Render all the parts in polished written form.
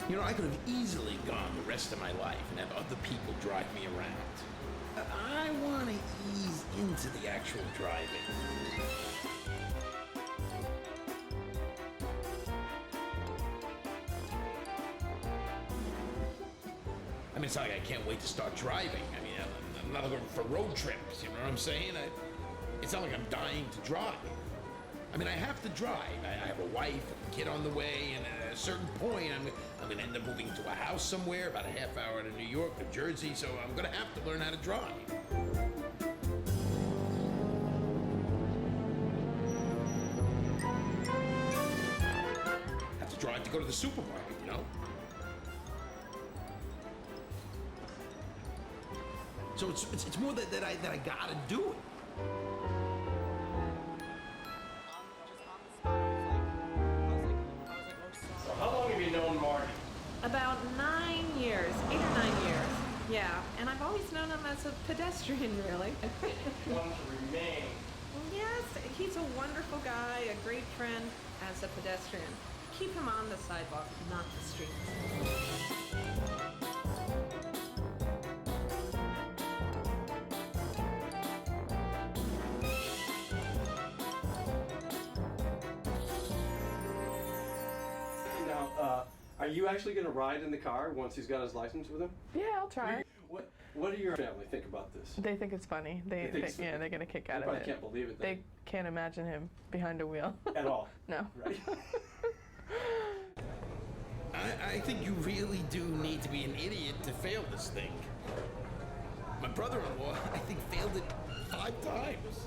You know, I could have easily gone the rest of my life and have other people drive me around. I want to ease into the actual driving. I mean, it's not like I can't wait to start driving. I mean, I'm not looking for road trips, you know what I'm saying? It's not like I'm dying to drive. I mean, I have to drive. I have a wife and a kid on the way, and at a certain point, I'm going to end up moving to a house somewhere about a half hour to New York, New Jersey, so I'm going to have to learn how to drive. Have to drive to go to the supermarket, you know? So it's more that I gotta do it. So how long have you known Marty? About 9 years, 8 or 9 years. Yeah, and I've always known him as a pedestrian, really. Want to remain. Yes, he's a wonderful guy, a great friend as a pedestrian. Keep him on the sidewalk, not the streets. Now, are you actually going to ride in the car once he's got his license with him? Yeah, I'll try. What do your family think about this? They think it's funny. They're going to kick out of it. They can't believe it. They can't imagine him behind a wheel. At all? No. Right. I think you really do need to be an idiot to fail this thing. My brother-in-law, I think, failed it 5 times.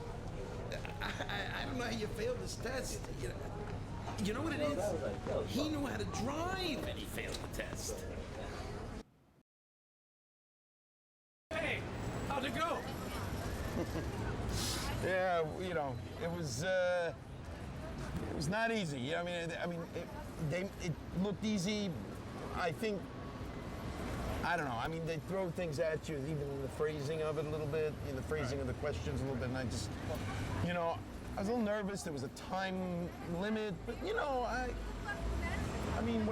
I don't know how you failed this test. You know what it is? He knew how to drive and he failed the test. Hey, how'd it go? Yeah, you know, it was not easy. I mean, it looked easy. I think, I don't know. I mean, they throw things at you, even in the phrasing of it a little bit, in the phrasing of the questions a little bit, and I just, you know, I was a little nervous. There was a time limit, but you know, I mean,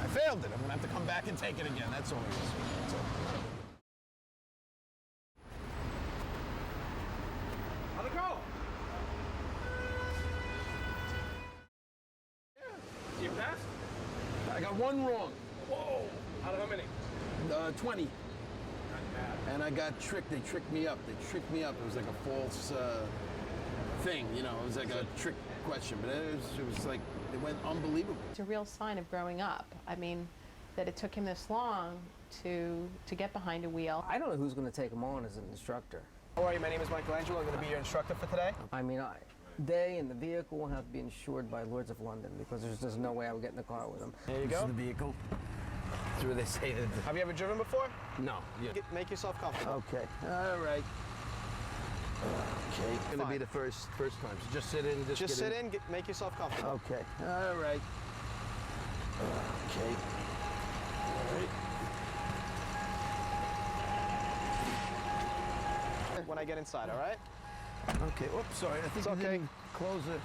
I failed it. I'm gonna have to come back and take it again. That's all it is. That's all. How'd it go? Yeah. You passed? I got one wrong. Whoa! Out of how many? 20. And I got tricked. They tricked me up. It was like a false thing, you know. It was like a trick question, but it was like, it went unbelievable. It's a real sign of growing up. I mean, that it took him this long to get behind a wheel. I don't know who's going to take him on as an instructor. How are you? My name is Michelangelo. I'm going to be your instructor for today. I mean, they and the vehicle will have to be insured by Lords of London because there's just no way I would get in the car with them. There you This go. is the vehicle. That's where they say that. Have you ever driven before? No. Yeah. Make yourself comfortable. Okay. All right. Okay. It's gonna be the first time. So just sit in. Just sit in. Make yourself comfortable. Okay. All right. Okay. All right. When I get inside, all right? Okay. Oops. Sorry. I think It's you okay. didn't close it.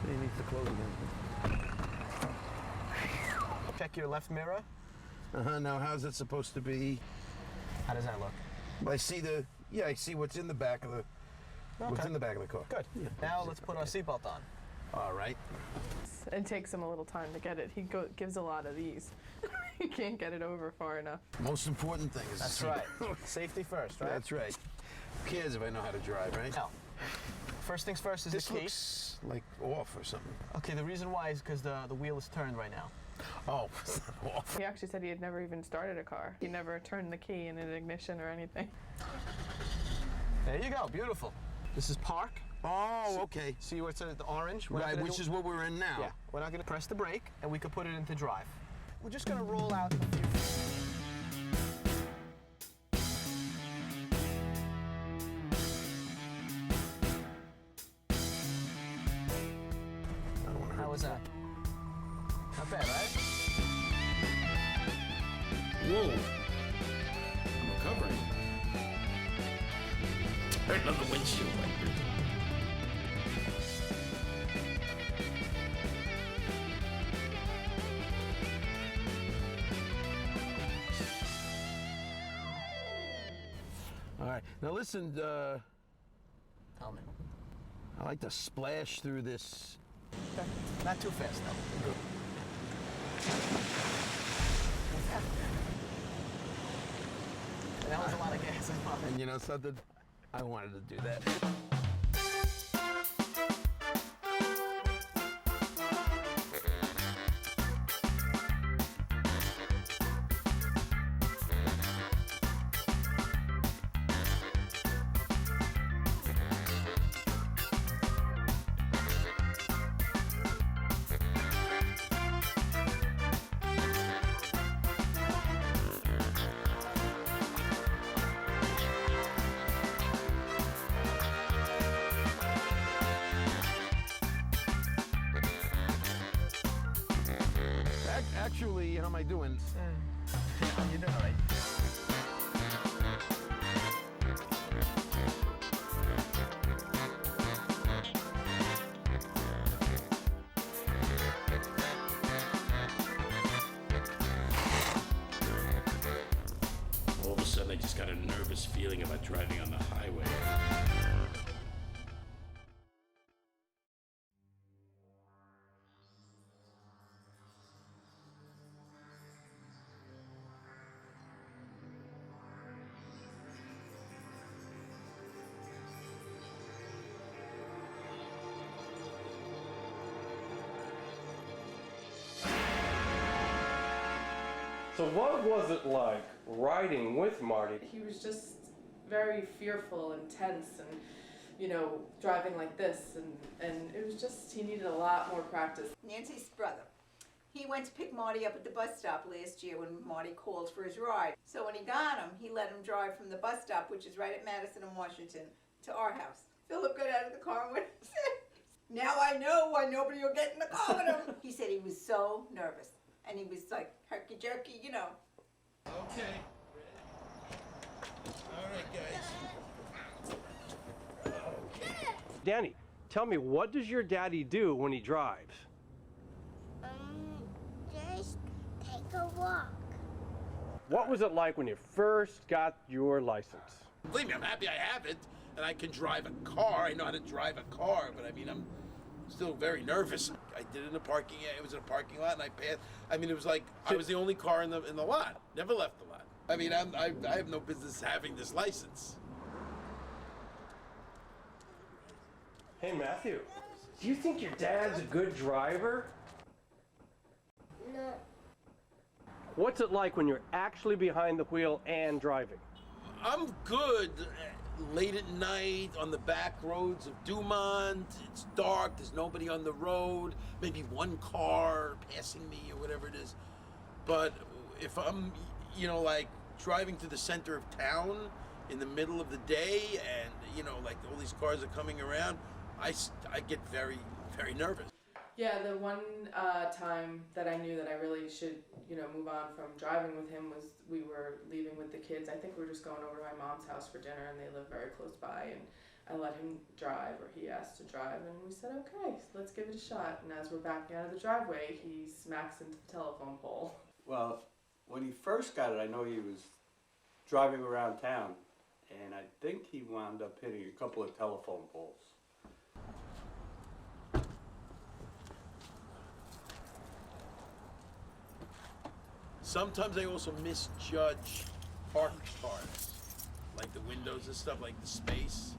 You need to close again. Check your left mirror. Now, how's it supposed to be? How does that look? I see what's in the back of the. What's in the back of the car? Good. Yeah. Now let's put our seatbelt on. All right. It takes him a little time to get it. He gives a lot of these. He can't get it over far enough. Most important thing is. That's the right. seatbelt. Safety first, right? That's right. Who cares if I know how to drive, right? Now, first things first is This the key. looks like off or something. Okay, the reason why is because the wheel is turned right now. Oh, it's not off. He actually said he had never even started a car. He never turned the key in an ignition or anything. There you go. Beautiful. This is park. Oh, okay. See what's the orange? We're not Right, gonna which do- is what we're in now. Yeah, we're not going to press the brake, and we can put it into drive. We're just going to roll out a few. How was that? Not bad, right? Whoa! I'm recovering. Hurting on the windshield wipers. All right. Now listen, Tell me. I like to splash through this. Okay. Not too fast, though. That was a lot of gas. And you know something? I wanted to do that. Actually, how am I doing? You're doing all right. All of a sudden, I just got a nervous feeling about driving on the highway. So what was it like riding with Marty? He was just very fearful and tense and, you know, driving like this and it was just, he needed a lot more practice. Nancy's brother. He went to pick Marty up at the bus stop last year when Marty called for his ride. So when he got him, he let him drive from the bus stop, which is right at Madison and Washington, to our house. Philip got out of the car and went, now I know why nobody will get in the car with him. He said he was so nervous. And he was like herky-jerky, you know. Okay. All right, guys. Danny, tell me, what does your daddy do when he drives? Just take a walk. What was it like when you first got your license? Believe me, I'm happy I have it, and I can drive a car. I know how to drive a car, but I mean, I'm still very nervous. I did it in a parking. It was in a parking lot, and I passed. I mean, it was like I was the only car in the lot. Never left the lot. I mean, I have no business having this license. Hey, Matthew, do you think your dad's a good driver? No. What's it like when you're actually behind the wheel and driving? I'm good late at night on the back roads of Dumont. It's dark. There's nobody on the road. Maybe one car passing me or whatever it is. But if I'm, you know, like driving to the center of town in the middle of the day and, you know, like all these cars are coming around, I get very, very nervous. Yeah, the one time that I knew that I really should, you know, move on from driving with him was we were leaving with the kids. I think we were just going over to my mom's house for dinner, and they live very close by, and I let him drive, or he asked to drive, and we said, okay, let's give it a shot. And as we're backing out of the driveway, he smacks into the telephone pole. Well, when he first got it, I know he was driving around town, and I think he wound up hitting a couple of telephone poles. Sometimes I also misjudge parked cars, like the windows and stuff, like the space.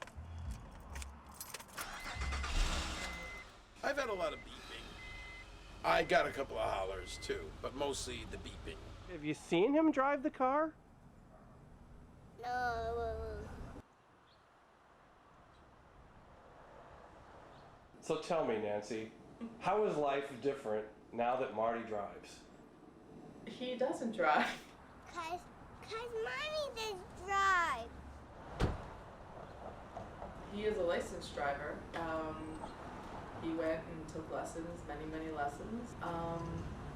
I've had a lot of beeping. I got a couple of hollers too, but mostly the beeping. Have you seen him drive the car? No. So tell me, Nancy, how is life different now that Marty drives? He doesn't drive. Cause Mommy doesn't drive. He is a licensed driver. He went and took lessons, many lessons,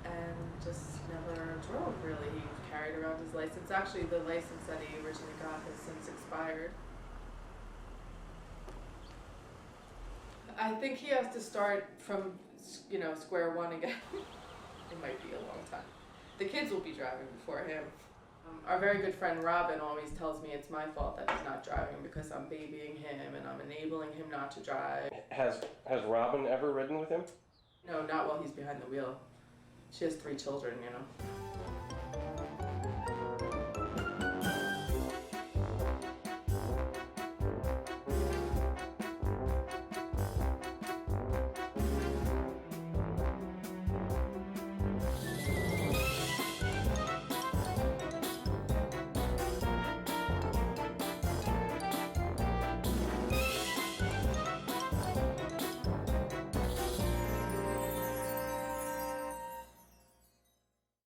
and just never drove really. He carried around his license. Actually, the license that he originally got has since expired. I think he has to start from, you know, square one again. It might be a long time. The kids will be driving before him. Our very good friend Robin always tells me it's my fault that he's not driving because I'm babying him and I'm enabling him not to drive. Has Robin ever ridden with him? No, not while he's behind the wheel. She has 3 children, you know.